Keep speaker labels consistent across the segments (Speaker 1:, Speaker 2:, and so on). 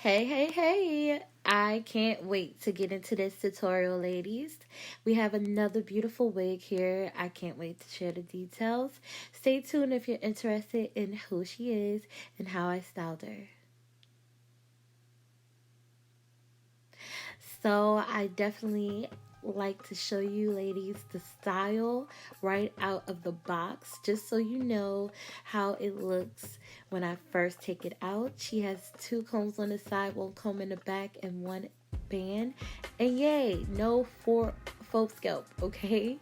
Speaker 1: Hey. I can't wait to get into this tutorial, ladies. We have another beautiful wig here. I can't wait to share the details. Stay tuned if you're interested in who she is and how I styled her. So I definitely like to show you ladies the style right out of the box, just so you know how it looks when I first take it out. She has two combs on the side, one comb in the back and one band, and yay, no faux scalp. Okay.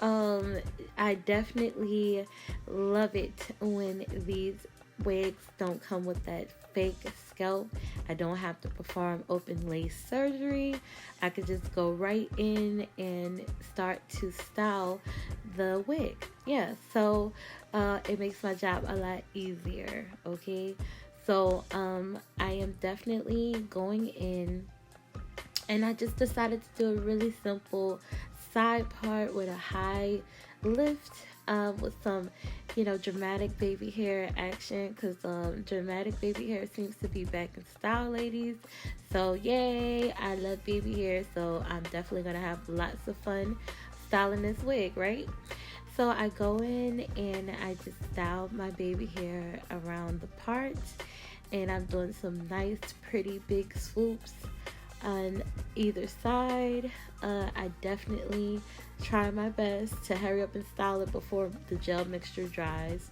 Speaker 1: um I definitely love it when these wigs don't come with that fake scalp. I don't have to perform open lace surgery. I could just go right in and start to style the wig. Yeah, so it makes my job a lot easier. Okay, so I am definitely going in, and I just decided to do a really simple side part with a high lift, with some, dramatic baby hair action, because dramatic baby hair seems to be back in style, ladies. So yay, I love baby hair, so I'm definitely gonna have lots of fun styling this wig, right? So I go in and I just style my baby hair around the part, and I'm doing some nice pretty big swoops on either side. I definitely try my best to hurry up and style it before the gel mixture dries.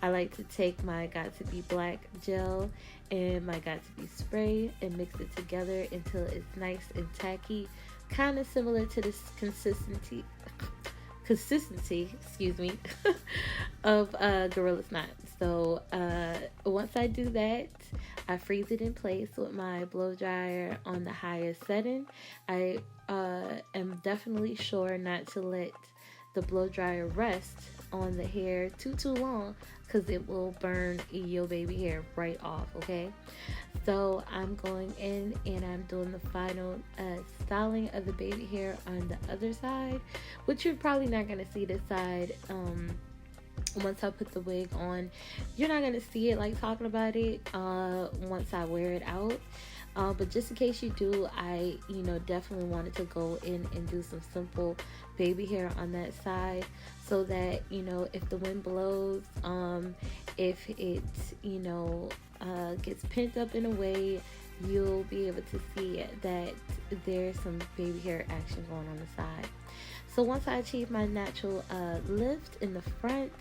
Speaker 1: I like to take my Got to Be Black gel and my Got to Be spray and mix it together until it's nice and tacky, kind of similar to this consistency, excuse me, of Gorilla Snot. So once I do that, I freeze it in place with my blow dryer on the highest setting. I am definitely sure not to let the blow dryer rest on the hair too long, because it will burn your baby hair right off. Okay, so I'm going in and I'm doing the final styling of the baby hair on the other side, which you're probably not going to see this side. Once I put the wig on, you're not going to see it like talking about it once I wear it out. But just in case you do, I definitely wanted to go in and do some simple baby hair on that side, so that if the wind blows, if it gets pent up in a way, you'll be able to see that there's some baby hair action going on the side. So once I achieve my natural lift in the front,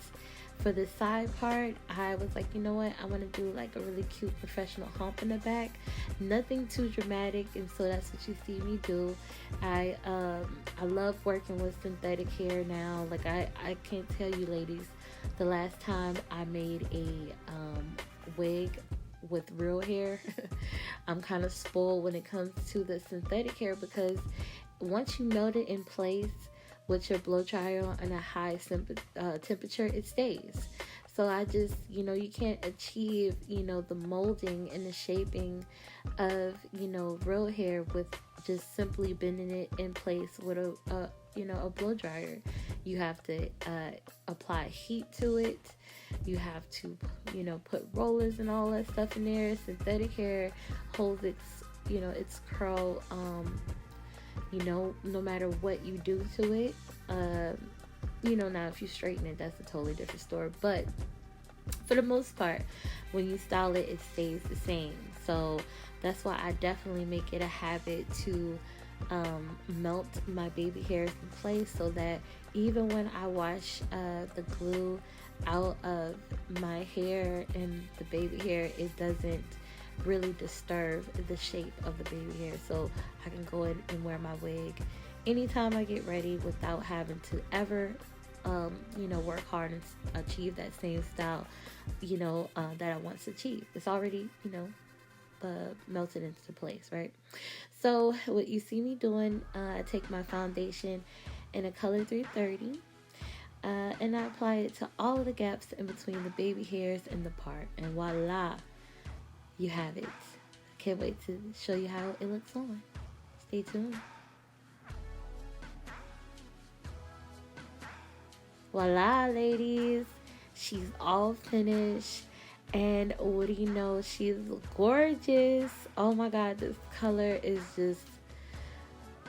Speaker 1: for the side part, I was like, you know what, I want to do like a really cute professional hump in the back. Nothing too dramatic, and so that's what you see me do. I love working with synthetic hair now. Like I can't tell you, ladies, the last time I made a wig with real hair. I'm kind of spoiled when it comes to the synthetic hair, because once you melt it in place with your blow dryer on a high temperature, it stays. So I just, you can't achieve, the molding and the shaping of, real hair with just simply bending it in place with a blow dryer. You have to apply heat to it. You have to, put rollers and all that stuff in there. Synthetic hair holds its curl, no matter what you do to it. Now if you straighten it, that's a totally different story. But for the most part, when you style it, it stays the same. So that's why I definitely make it a habit to melt my baby hairs in place, so that even when I wash the glue out of my hair and the baby hair, it doesn't really disturb the shape of the baby hair. So I can go in and wear my wig anytime I get ready without having to ever work hard and achieve that same style that I want to achieve. It's already melted into place, right? So what you see me doing, I take my foundation in a color 330, and I apply it to all of the gaps in between the baby hairs and the part, and voila, you have it. Can't wait to show you how it looks on. Stay tuned. Voila, ladies. She's all finished. And what do you know? She's gorgeous. Oh my god, this color is just,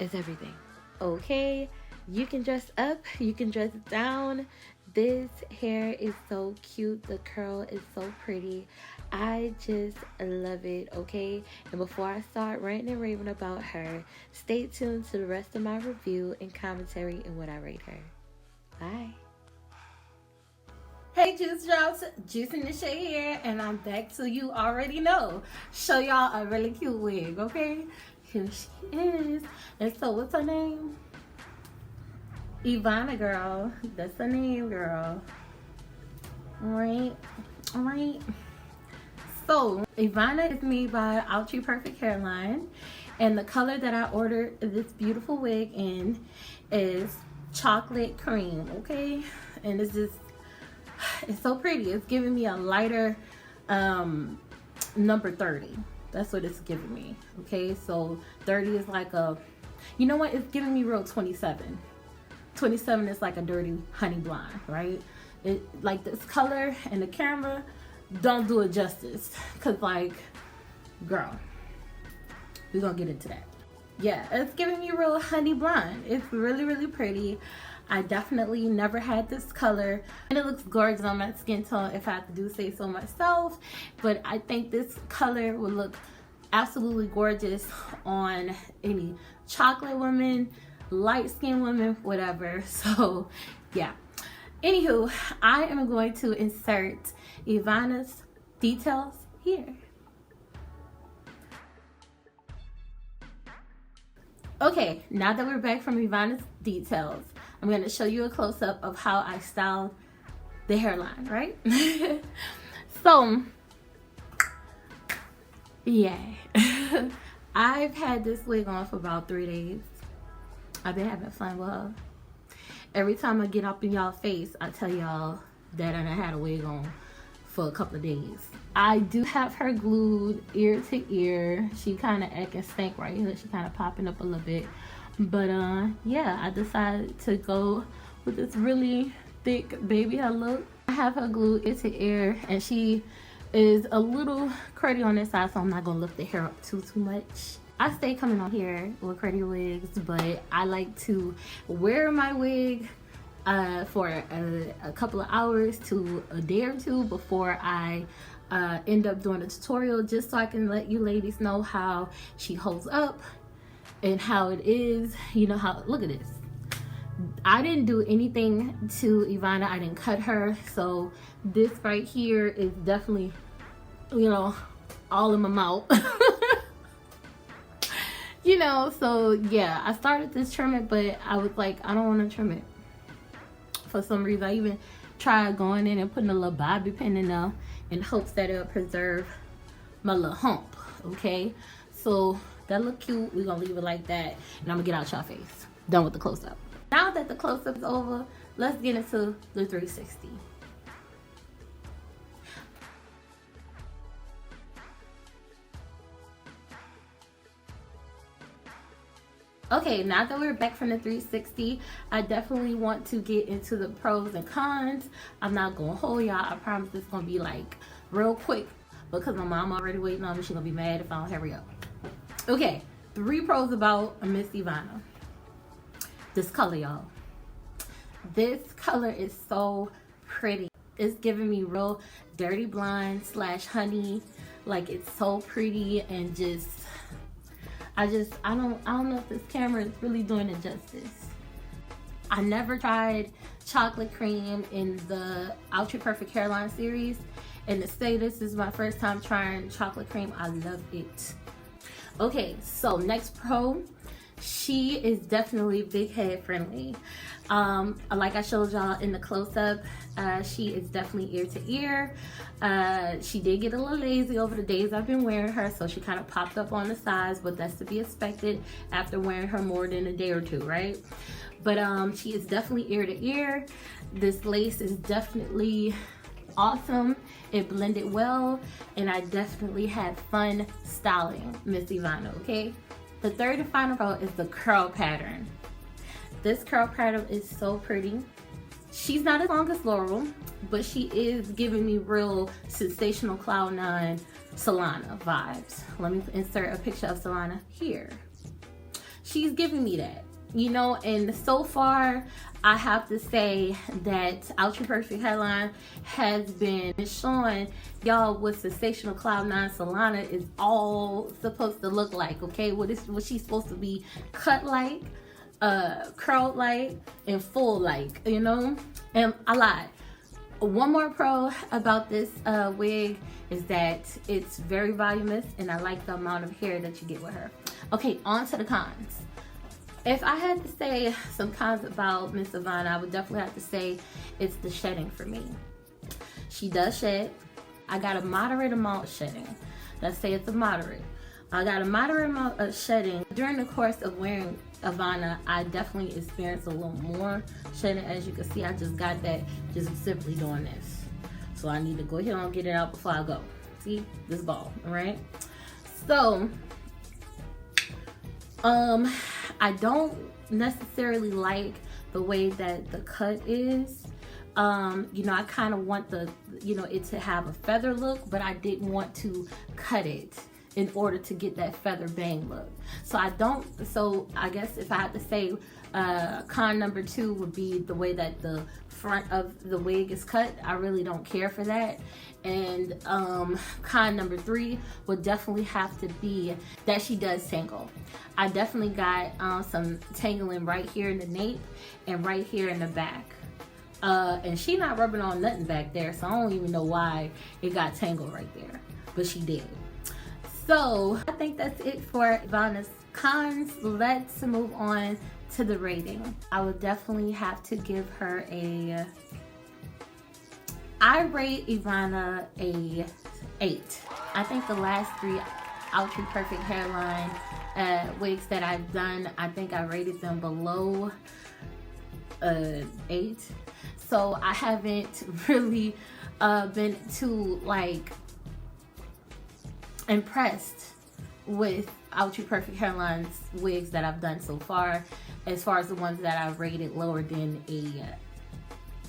Speaker 1: it's everything. Okay, you can dress up, you can dress down. This hair is so cute. The curl is so pretty. I just love it. Okay, and before I start ranting and raving about her, stay tuned to the rest of my review and commentary and what I rate her. Bye. Hey Juice Drops, Juice in the Shade here, and I'm back to you already know. Show y'all a really cute wig, okay? Here she is. And so what's her name? Evona, girl. That's the name, girl. Alright. So Evona is made by Outre Perfect Hairline, and the color that I ordered this beautiful wig in is chocolate cream, okay? And it's just, it's so pretty. It's giving me a lighter number 30. That's what it's giving me. Okay, so 30 is like a, you know what? It's giving me real 27. 27 is like a dirty honey blonde, right? It, like, this color and the camera don't do it justice. Cause like, girl, we're gonna get into that. Yeah, it's giving me real honey blonde. It's really, really pretty. I definitely never had this color, and it looks gorgeous on my skin tone if I have to do say so myself. But I think this color would look absolutely gorgeous on any chocolate woman, light skinned woman, whatever. So yeah. Anywho, I am going to insert Evona's details here. Okay, now that we're back from Evona's details, I'm going to show you a close-up of how I styled the hairline, right? So, yeah. I've had this wig on for about 3 days. I've been having fun with her. Every time I get up in y'all face, I tell y'all that I done had a wig on for a couple of days. I do have her glued ear to ear. She kind of acting stank right here. She kind of popping up a little bit. But yeah, I decided to go with this really thick baby hair look. I have her glued ear to ear, and she is a little curly on this side, so I'm not gonna lift the hair up too much. I stay coming on here with curly wigs, but I like to wear my wig for a couple of hours to a day or two before I end up doing a tutorial, just so I can let you ladies know how she holds up and how it is. You know how, look at this. I didn't do anything to Evona. I didn't cut her. So this right here is definitely, you know, all in my mouth. You know, so yeah, I started this trimming, but I was like, I don't want to trim it. For some reason, I even tried going in and putting a little bobby pin in there in hopes that it'll preserve my little hump, okay? So that look cute. We're gonna leave it like that, and I'm gonna get out y'all face. Done with the close-up. Now that the close-up is over, let's get into the 360. Okay, now that we're back from the 360, I definitely want to get into the pros and cons. I'm not gonna hold y'all. I promise it's gonna be like real quick because my mom already waiting on me. She's gonna be mad if I don't hurry up. Okay, 3 pros about Miss Evona. This color, y'all. This color is so pretty. It's giving me real dirty blonde / honey. Like, it's so pretty, and just I don't know if this camera is really doing it justice. I never tried chocolate cream in the Outre Perfect Hairline series, and to say this is my first time trying chocolate cream, I love it. Okay, so next pro, she is definitely big head friendly. Like I showed y'all in the close-up, she is definitely ear to ear. She did get a little lazy over the days I've been wearing her, so she kind of popped up on the sides, but that's to be expected after wearing her more than a day or two, right? But she is definitely ear to ear. This lace is definitely awesome. It blended well, and I definitely had fun styling Miss Evona, okay? The third and final pro is the curl pattern. This curl pattern is so pretty. She's not as long as Laurel, but she is giving me real sensational Cloud 9 Solana vibes. Let me insert a picture of Solana here. She's giving me that, you know, and so far I have to say that Outre Perfect Hairline has been showing y'all what sensational Cloud 9 Solana is all supposed to look like, okay? What she's supposed to be cut like, curled like, and full like, you know? And I lied. One more pro about this wig is that it's very voluminous, and I like the amount of hair that you get with her. Okay, on to the cons. If I had to say some cons about Miss Evona, I would definitely have to say it's the shedding for me. She does shed. I got a moderate amount of shedding. Let's say it's a moderate. I got a moderate amount of shedding. During the course of wearing Evona, I definitely experienced a little more shedding. As you can see, I just got that just simply doing this. So I need to go ahead and get it out before I go. See this ball, all right? So, I don't necessarily like the way that the cut is. You know, I kind of want the, you know, it to have a feather look, but I didn't want to cut it in order to get that feather bang look. So I guess if I had to say con number 2 would be the way that the front of the wig is cut. I really don't care for that. And con number 3 would definitely have to be that she does tangle. I definitely got some tangling right here in the nape and right here in the back. And she not rubbing on nothing back there, so I don't even know why it got tangled right there, but she did. So I think that's it for Evona's cons. Let's move on to the rating. I would definitely have to give her I rate Evona a 8. I think the last 3 Outre Perfect Hairline wigs that I've done, I think I rated them below 8. So I haven't really been too like impressed with Outre Perfect Hairline's wigs that I've done so far as the ones that I've rated lower than a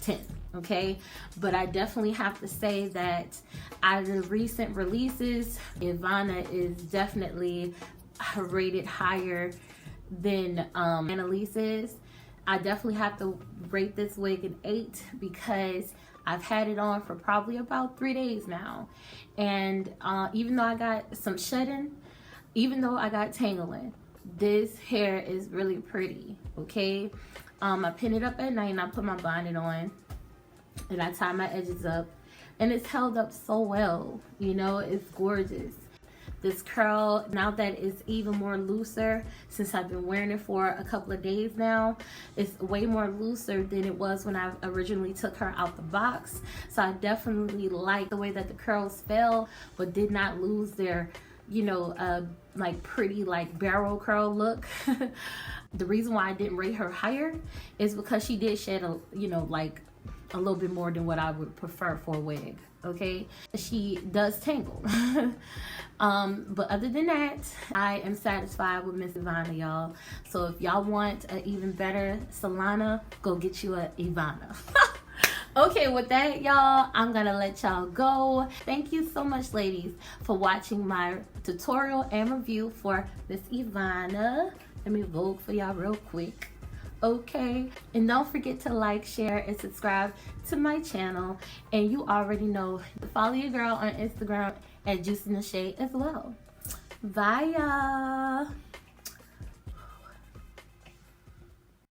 Speaker 1: 10, okay? But I definitely have to say that out of the recent releases, Evona is definitely rated higher than Annalise's. I definitely have to rate this wig an 8 because I've had it on for probably about 3 days now. And even though I got some shedding, even though I got tangling, this hair is really pretty, okay? I pin it up at night and I put my bonnet on and I tie my edges up, and it's held up so well, you know, it's gorgeous. This curl, now that it's even more looser, since I've been wearing it for a couple of days now, it's way more looser than it was when I originally took her out the box. So I definitely like the way that the curls fell, but did not lose their, you know, like pretty like barrel curl look. The reason why I didn't rate her higher is because she did shed a, you know, like a little bit more than what I would prefer for a wig. Okay, she does tangle. But other than that, I am satisfied with Miss Evona, y'all. So if y'all want an even better Solana, go get you a Evona. Okay, with that, y'all, I'm gonna let y'all go. Thank you so much, ladies, for watching my tutorial and review for Miss Evona. Let me vote for y'all real quick. Okay, and don't forget to like, share, and subscribe to my channel. And you already know, follow your girl on Instagram at Juice in the Shade as well. Bye, y'all.